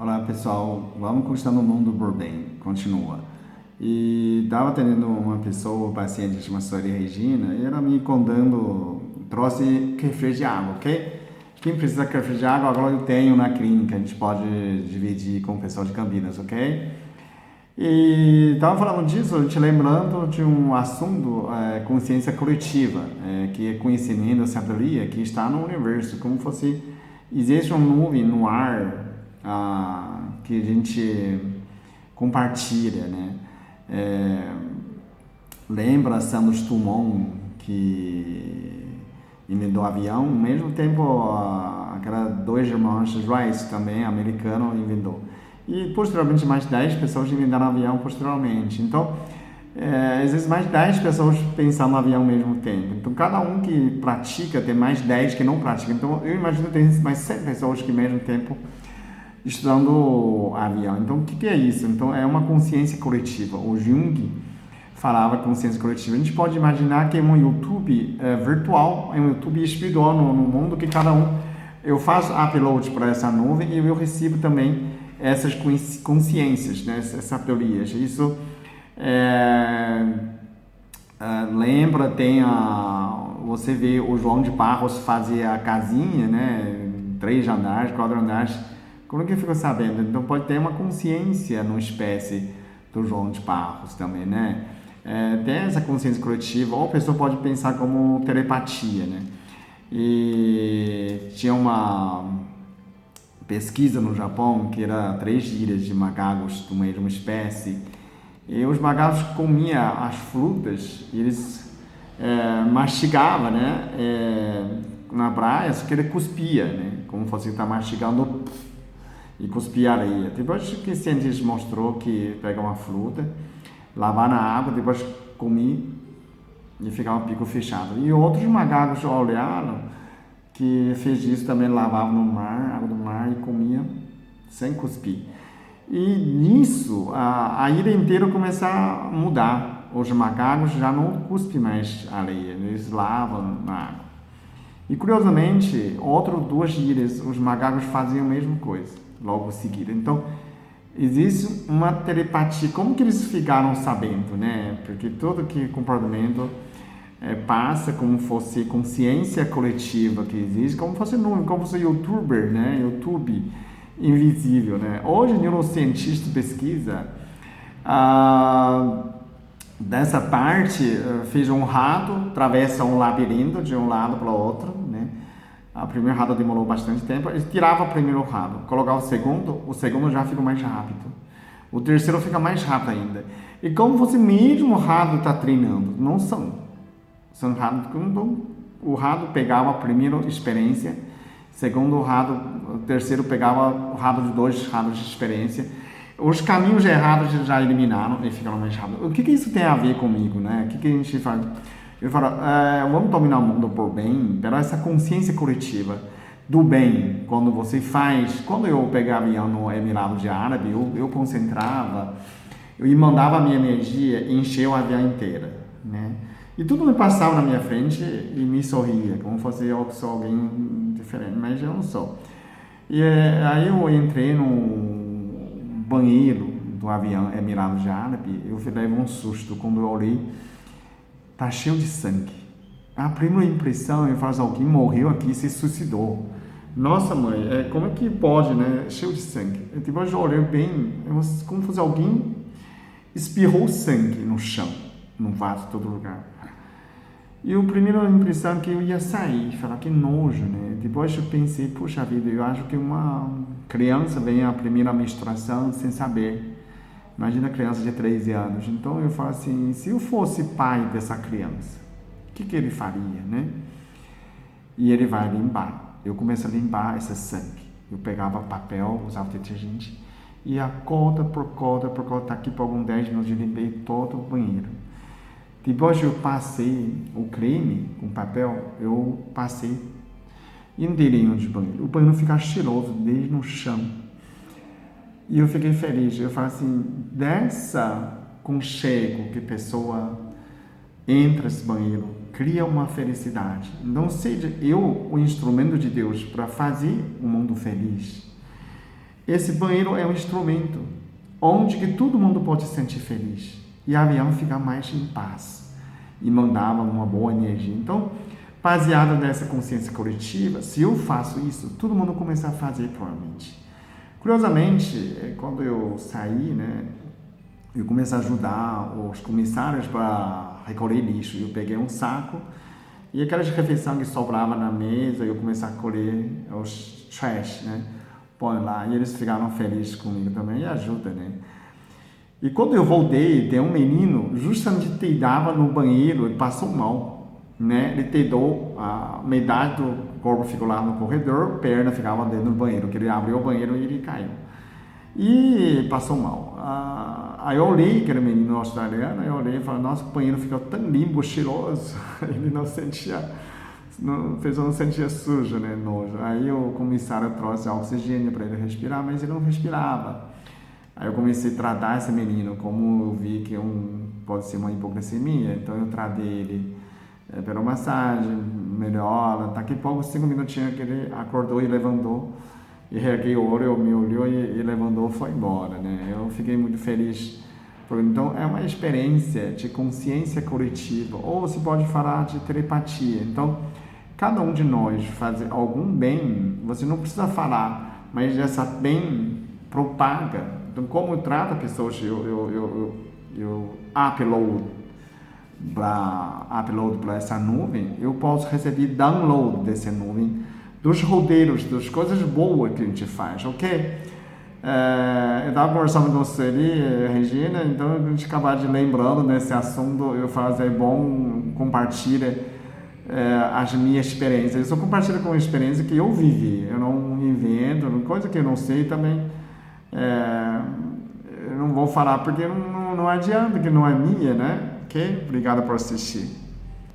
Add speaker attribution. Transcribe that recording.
Speaker 1: Olá pessoal, vamos conquistando o mundo por bem, continua. E estava atendendo uma pessoa, paciente chamada Soria Regina, e ela me contando, trouxe refri de água, ok? Quem precisa de refri de água, agora eu tenho na clínica, a gente pode dividir com o pessoal de Campinas, ok? E estava falando disso, a gente lembrando de um assunto, consciência coletiva, que é conhecimento, sabedoria, que está no universo, como fosse, existe uma nuvem no ar, que a gente compartilha, né? É, lembra Santos Dumont, que inventou o avião, ao mesmo tempo aquela dois irmãos Wright, também americano, inventou. E posteriormente mais 10 pessoas inventaram avião posteriormente. Então, existem mais 10 pessoas pensando no avião ao mesmo tempo. Então, cada um que pratica tem mais 10 que não praticam. Então, eu imagino que tem mais 100 pessoas que ao mesmo tempo estudando avião. Então, o que é isso? Então, é uma consciência coletiva. O Jung falava consciência coletiva. A gente pode imaginar que é um YouTube virtual, é um YouTube espiritual no mundo que cada um, eu faço upload para essa nuvem e eu recebo também essas consciências, né, essas sabedorias. Isso lembra, você vê o João de Barros fazer a casinha, né, 3 andares, 4 andares. Como que ficou sabendo? Então pode ter uma consciência numa espécie do João de Barros também, né? Tem essa consciência coletiva, ou a pessoa pode pensar como telepatia, né? E tinha uma pesquisa no Japão que era 3 gírias de macacos de uma espécie, e os macacos comiam as frutas e eles mastigavam, né? Na praia, só que ele cuspia, né? Como se fosse estar mastigando e cuspia areia. Depois que o cientista mostrou que pega uma fruta, lavar na água, depois comer e ficar um pico fechado. E outros macacos olharam que fez isso também, lavava no mar, água do mar, e comia sem cuspir. E nisso a ilha inteira começa a mudar. Os macacos já não cuspem mais areia, eles lavam na água. E curiosamente, outras 2 ilhas, os macacos faziam a mesma coisa, logo em seguida. Então, existe uma telepatia. Como que eles ficaram sabendo, né? Porque todo que comportamento passa como fosse consciência coletiva que existe, como fosse nuvem, como fosse youtuber, né? YouTube invisível, né? Hoje, neurocientista pesquisa dessa parte, fez um rato, atravessa um labirinto de um lado para o outro, né? A primeira rato demorou bastante tempo, ele tirava o primeiro rato, colocava o segundo já fica mais rápido, o terceiro fica mais rápido ainda. E como você mesmo o rato está treinando, não são ratos, o rato pegava a primeira experiência, segundo o terceiro pegava o rato de 2 ratos de experiência, os caminhos errados já eliminaram e ficaram mais rápidos. O que isso tem a ver comigo, né? O que a gente faz? Eu falo, vamos dominar o mundo por bem, pela essa consciência coletiva do bem. Quando você faz, quando eu pegava avião no Emirado de Árabe, eu concentrava, eu mandava a minha energia e enchia o avião inteiro, né? E tudo me passava na minha frente e me sorria, como fosse eu que sou alguém diferente, mas eu não sou. E aí eu entrei no banheiro do avião Emirado de Árabe, eu levei um susto quando eu olhei, tá cheio de sangue. A primeira impressão, eu falo, alguém morreu aqui, se suicidou. Nossa, mãe, como é que pode, né? Cheio de sangue. Depois eu olhei bem, como se alguém espirrou sangue no chão, no vaso, em todo lugar. E a primeira impressão é que eu ia sair, falar que nojo, né? Depois eu pensei, puxa vida, eu acho que uma criança vem a primeira menstruação sem saber. Imagina a criança de 13 anos. Então eu falo assim, se eu fosse pai dessa criança, o que ele faria, né? E ele vai limpar. Eu começo a limpar esse sangue. Eu pegava papel, usava detergente, e a cota por cota, aqui por alguns 10 minutos, eu limpei todo o banheiro. Depois eu passei o creme com papel, eu passei inteirinho de banheiro. O banheiro fica cheiroso desde no chão. E eu fiquei feliz. Eu falo assim, dessa conchego que a pessoa entra nesse banheiro, cria uma felicidade. Então seja eu o instrumento de Deus para fazer o mundo feliz. esse banheiro é um instrumento onde que todo mundo pode se sentir feliz e o avião fica mais em paz e mandava uma boa energia. Então, baseado nessa consciência coletiva, se eu faço isso, todo mundo começa a fazer provavelmente. Curiosamente, quando eu saí, né, eu comecei a ajudar os comissários para recolher lixo. Eu peguei um saco e aquelas refeições que sobravam na mesa, eu comecei a colher os trash, né? Põe lá, e eles ficaram felizes comigo também, e ajuda, né? E quando eu voltei, tem um menino, justamente deitava no banheiro, ele passou mal, né? Ele deitou, a metade do corpo ficou lá no corredor, a perna ficava dentro do banheiro, que ele abriu o banheiro e ele caiu. E passou mal. Aí eu olhei aquele menino australiano, eu olhei e falei, nossa, o banheiro ficou tão limpo, cheiroso, ele não sentia... não sentia sujo, né, nojo. Aí o comissário trouxe oxigênio para ele respirar, mas ele não respirava. Aí eu comecei a tratar esse menino, como eu vi que pode ser uma hipoglicemia, então eu tratei ele pela massagem, melhor. Daqui a pouco, 5 minutinhos que ele acordou e levantou, e reguei o olho, me olhou e levantou e foi embora, né. Eu fiquei muito feliz. Então, é uma experiência de consciência coletiva, ou você pode falar de telepatia. Então, cada um de nós fazer algum bem, você não precisa falar, mas essa bem propaga. Então, como eu trato pessoas, eu upload para essa nuvem, eu posso receber download dessa nuvem, dos roteiros, das coisas boas que a gente faz, ok? Eu estava conversando com você ali, Regina, então a gente acaba de lembrando nesse assunto, eu falo, é bom compartilhar as minhas experiências. Eu só compartilho com a experiência que eu vivi, eu não invento, coisa que eu não sei também, eu não vou falar porque não adianta, que não é minha, né? Ok? Obrigado por assistir.